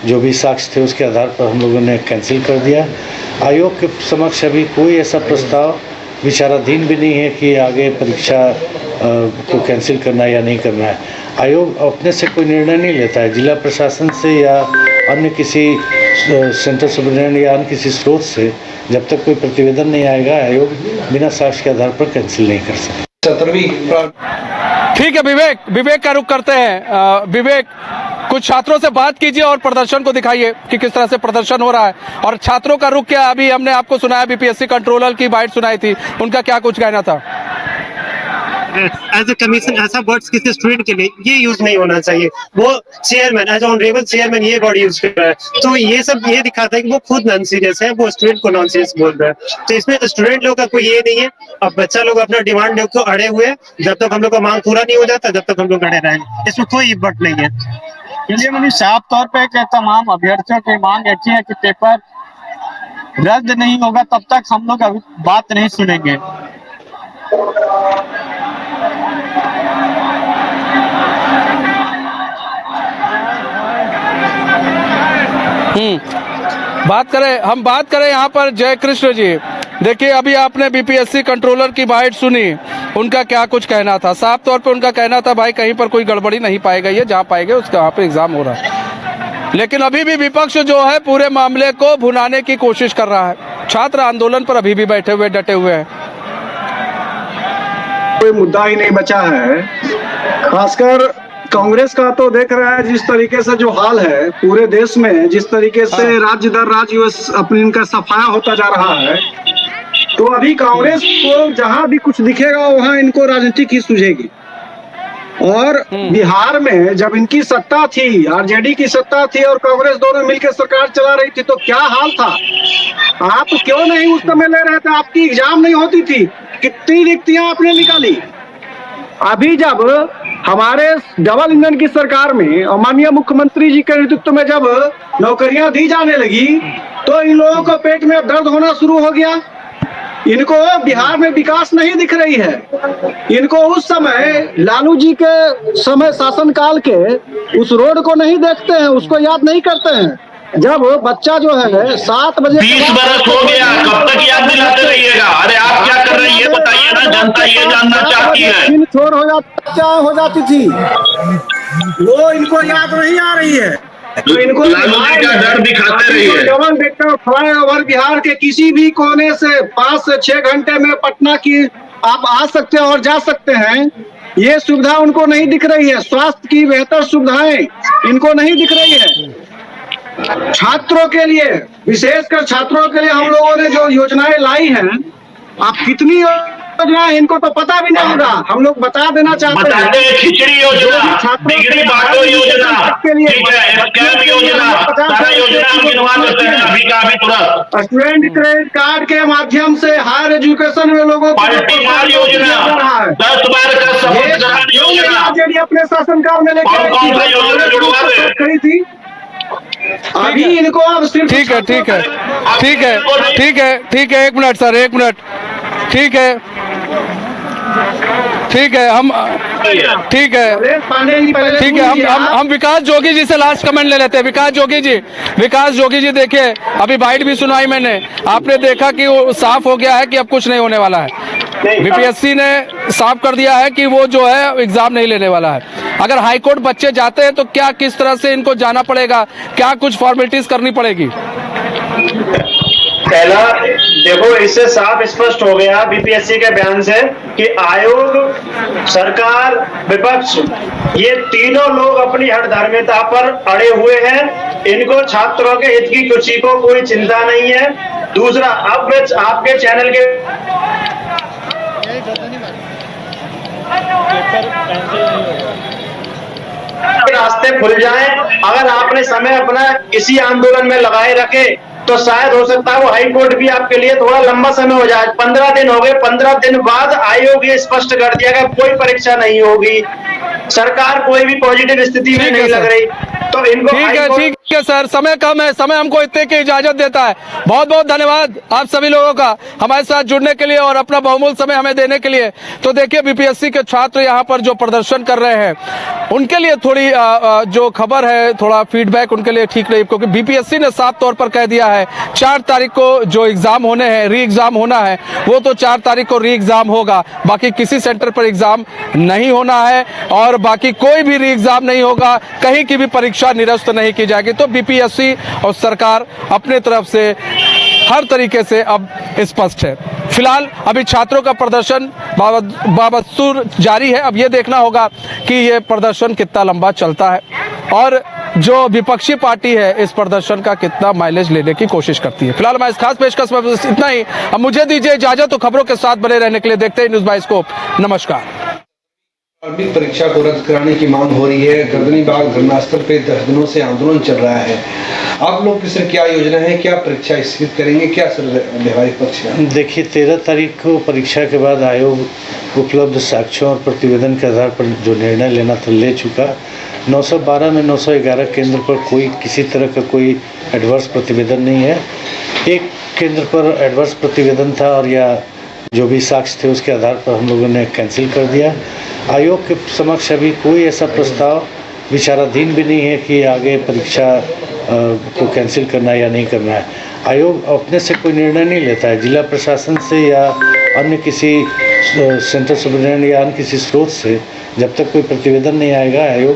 जो भी साक्ष्य थे उसके आधार पर हम लोगों ने कैंसिल कर दिया। आयोग के समक्ष अभी कोई ऐसा प्रस्ताव विचाराधीन भी नहीं है कि आगे परीक्षा को कैंसिल करना या नहीं करना है। आयोग अपने से कोई निर्णय नहीं लेता है। जिला प्रशासन से या अन्य किसी सेंट्रल सुपरिटेंडेंट या अन्य किसी स्रोत से जब तक कोई प्रतिवेदन नहीं आएगा आयोग बिना साक्ष्य के आधार पर कैंसिल नहीं कर सकता। 17वीं ठीक है विवेक का रुख करते हैं। विवेक, कुछ छात्रों से बात कीजिए और प्रदर्शन को दिखाइए कि किस तरह से प्रदर्शन हो रहा है और छात्रों का रुख क्या। अभी हमने आपको सुनाया, बीपीएससी कंट्रोलर की बाइट सुनाई थी, उनका क्या कुछ कहना था। एज ए कमीशन ऐसा वर्ड्स किसी स्टूडेंट के लिए ये यूज नहीं होना चाहिए। वो चेयरमैन एज ऑनरेबल चेयरमैन ये वर्ड यूज कर रहा है, तो ये सब ये दिखाता है कि वो खुद नॉन सीरियस है, वो स्टूडेंट को नॉन सीरियस बोल रहा है। तो इसमें स्टूडेंट लोग का कोई ये नहीं है। अब बच्चा लोग अपना डिमांड को अड़े हुए हैं, जब तक हम लोग का मांग पूरा नहीं हो जाता जब तक हम लोग अड़े रहेंगे, इसमें कोई बट नहीं है। इसलिए साफ तौर पे कि तमाम अभ्यर्थियों की मांग ऐसी है कि पेपर रद्द नहीं होगा तब तक हम लोग अभी बात नहीं सुनेंगे। हम बात करें यहाँ पर जय कृष्ण जी। देखिए अभी आपने बीपीएससी कंट्रोलर की बाइट सुनी, उनका क्या कुछ कहना था। साफ तौर पे उनका कहना था भाई कहीं पर कोई गड़बड़ी नहीं पाई गई है, जहाँ पाई गई उसका वहाँ पे एग्जाम हो रहा है। लेकिन अभी भी विपक्ष जो है पूरे मामले को भुनाने की कोशिश कर रहा है। छात्र आंदोलन पर अभी भी बैठे हुए डटे हुए हैं। कोई मुद्दा ही नहीं बचा है। खासकर कांग्रेस का तो देख रहा है जिस तरीके से जो हाल है पूरे देश में, जिस तरीके से राज्य दर राज्य अपनी इनका सफाया होता जा रहा है, तो अभी कांग्रेस को जहां भी कुछ दिखेगा वहां इनको राजनीतिक ही सूझेगी। और बिहार में जब इनकी सत्ता थी, आरजेडी की सत्ता थी और कांग्रेस दोनों मिलकर सरकार चला रही थी, तो क्या हाल था। आप क्यों नहीं उस समय ले रहे थे, आपकी एग्जाम नहीं होती थी, कितनी रिक्तियां आपने निकाली। अभी जब हमारे डबल इंजन की सरकार में और माननीय मुख्यमंत्री जी के नेतृत्व में जब नौकरियां दी जाने लगी, तो इन लोगों को पेट में दर्द होना शुरू हो गया। इनको बिहार में विकास नहीं दिख रही है। इनको उस समय लालू जी के समय शासनकाल के उस रोड को नहीं देखते हैं, उसको याद नहीं करते हैं। जब बच्चा जो है 7 बजे 20 बरस हो गया, कब तक याद दिलाते रहिएगा। अरे आप क्या कर रहे हैं ये बताइए ना, जनता ये जानना चाहती है। छोड़ हो जाती थी, वो इनको याद नहीं आ रही है। तो इनको लालू जी का डर दिखाते रहिए। जवान बेटा फ्लाईओवर बिहार के किसी भी कोने से 5 से 6 घंटे में पटना की आप आ सकते हैं और जा सकते हैं। ये सुविधा उनको नहीं दिख रही है। स्वास्थ्य की बेहतर सुविधाएं इनको नहीं दिख रही है। छात्रों के लिए, विशेषकर छात्रों के लिए हम लोगों ने जो योजनाएं लाई हैं, आप कितनी योजनाएं इनको तो पता भी नहीं होगा। हम लोग बता देना चाहते हैं। खिचड़ी योजना, डिग्री बांटो योजना, ठीक है, स्कैम योजना, सारा योजना हम गिनवा देते हैं अभी का अभी तुरंत। स्टूडेंट क्रेडिट कार्ड के माध्यम से हायर एजुकेशन में लोगों को मल्टीमार योजना, 10 बार का सफल ग्रहण योजना, अपने शासनकाल में लेकर खड़ी थी। अभी इनको अब सिर्फ ठीक है 1 मिनट सर, 1 मिनट। ठीक है ठीक है, हम ठीक है ठीक है, हम विकास जोगी जी से लास्ट कमेंट ले लेते हैं। विकास जोगी जी देखिए, अभी बाइट भी सुनाई मैंने, आपने देखा कि वो साफ हो गया है कि अब कुछ नहीं होने वाला है। बीपीएससी ने साफ कर दिया है कि वो जो है एग्जाम नहीं लेने वाला है। अगर हाईकोर्ट बच्चे जाते हैं तो क्या किस तरह से इनको जाना पड़ेगा, क्या कुछ फॉर्मेलिटीज करनी पड़ेगी? पहला देखो, इससे साफ स्पष्ट हो गया बीपीएससी के बयान से कि आयोग, सरकार, विपक्ष, ये तीनों लोग अपनी हठधर्मिता पर अड़े हुए हैं। इनको छात्रों के हित की किसी को कोई चिंता नहीं है। दूसरा, अब मैं आपके चैनल के रास्ते खुल जाएं। अगर आपने समय अपना इसी आंदोलन में लगाए रखे तो शायद हो सकता है वो हाई कोर्ट भी आपके लिए थोड़ा लंबा समय हो जाए। 15 दिन हो गए, 15 दिन बाद आयोग ये स्पष्ट कर दिया कि कोई परीक्षा नहीं होगी, सरकार कोई भी पॉजिटिव स्थिति में नहीं लग रही, तो इनको ठीक है सर, समय कम है, समय हमको इतने की इजाजत देता है। बहुत बहुत धन्यवाद आप सभी लोगों का हमारे साथ जुड़ने के लिए और अपना बहुमूल्य समय हमें देने के लिए। तो देखिए, बीपीएससी के छात्र यहाँ पर जो प्रदर्शन कर रहे हैं, उनके लिए थोड़ी जो खबर है, थोड़ा फीडबैक उनके लिए ठीक नहीं, क्योंकि बीपीएससी ने साफ तौर पर कह दिया है 4 तारीख को जो एग्जाम होने हैं, री एग्जाम होना है, वो तो 4 तारीख को री एग्जाम होगा। बाकी किसी सेंटर पर एग्जाम नहीं होना है और बाकी कोई भी री एग्जाम नहीं होगा, कहीं की भी परीक्षा निरस्त नहीं की जाएगी। तो बीपीएससी और सरकार अपने तरफ से हर तरीके से अब स्पष्ट है। फिलहाल अभी छात्रों का प्रदर्शन बाबतूर जारी है। अब ये देखना होगा कि ये प्रदर्शन कितना लंबा चलता है और जो विपक्षी पार्टी है इस प्रदर्शन का कितना माइलेज लेने की कोशिश करती है। फिलहाल हमारे इस खास पेशकश में बस इतना ही। अब मुझे दीजिए इजाजत, तो खबरों के साथ बने रहने के लिए देखते हैं न्यूज़ बाइस्कोप। नमस्कार। प्रारंभिक परीक्षा को रद्द कराने की मांग हो रही है। गर्दनी बाग धरना स्थल पे 10 दिनों से आंदोलन चल रहा है। आप लोग की सर क्या योजना है, क्या परीक्षा स्थगित करेंगे, क्या सर व्यवहारिक पक्ष है? देखिए, 13 तारीख को परीक्षा के बाद आयोग उपलब्ध साक्ष्यों और प्रतिवेदन के आधार पर जो निर्णय लेना था ले चुका। 912 में 911 केंद्र पर कोई किसी तरह का कोई एडवर्स प्रतिवेदन नहीं है। एक केंद्र पर एडवर्स प्रतिवेदन था और या जो भी साक्ष्य थे उसके आधार पर हम लोगों ने कैंसिल कर दिया। आयोग के समक्ष अभी कोई ऐसा प्रस्ताव विचाराधीन भी नहीं है कि आगे परीक्षा को कैंसिल करना या नहीं करना है। आयोग अपने से कोई निर्णय नहीं लेता है। जिला प्रशासन से या अन्य किसी सेंट्रल सुपरिटेंडेंट या अन्य किसी स्रोत से जब तक कोई प्रतिवेदन नहीं आएगा, आयोग